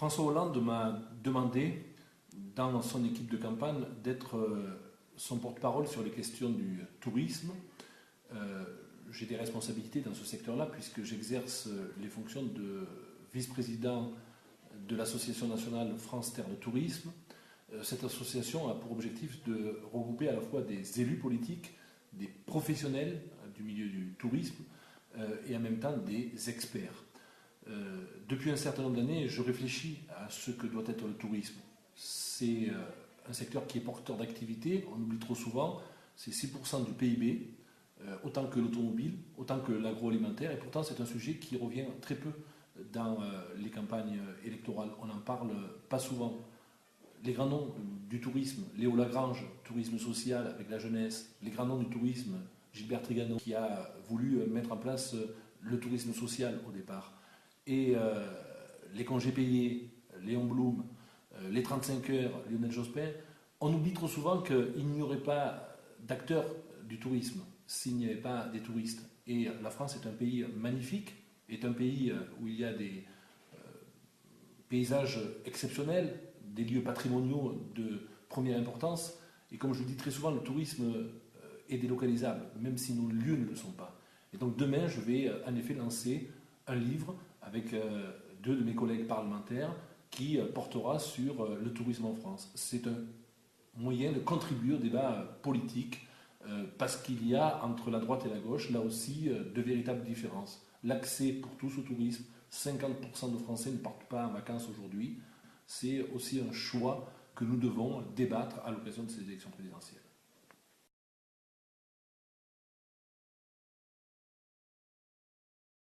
François Hollande m'a demandé, dans son équipe de campagne, d'être son porte-parole sur les questions du tourisme. J'ai des responsabilités dans ce secteur-là puisque j'exerce les fonctions de vice-président de l'Association nationale France Terre de Tourisme. Cette association a pour objectif de regrouper à la fois des élus politiques, des professionnels du milieu du tourisme et en même temps des experts. Depuis un certain nombre d'années, je réfléchis à ce que doit être le tourisme. C'est un secteur qui est porteur d'activité, on oublie trop souvent, c'est 6% du PIB, autant que l'automobile, autant que l'agroalimentaire, et pourtant c'est un sujet qui revient très peu dans les campagnes électorales. On n'en parle pas souvent. Les grands noms du tourisme, Léo Lagrange, tourisme social avec la jeunesse, les grands noms du tourisme, Gilbert Trigano, qui a voulu mettre en place le tourisme social au départ, et les congés payés, Léon Blum, les 35 heures, Lionel Jospin, on oublie trop souvent qu'il n'y aurait pas d'acteurs du tourisme s'il n'y avait pas des touristes. Et la France est un pays magnifique, est un pays où il y a des paysages exceptionnels, des lieux patrimoniaux de première importance. Et comme je le dis très souvent, le tourisme est délocalisable, même si nos lieux ne le sont pas. Et donc demain, je vais en effet lancer un livre avec deux de mes collègues parlementaires qui portera sur le tourisme en France. C'est un moyen de contribuer au débat politique parce qu'il y a entre la droite et la gauche, là aussi, de véritables différences. L'accès pour tous au tourisme, 50% de Français ne partent pas en vacances aujourd'hui. C'est aussi un choix que nous devons débattre à l'occasion de ces élections présidentielles.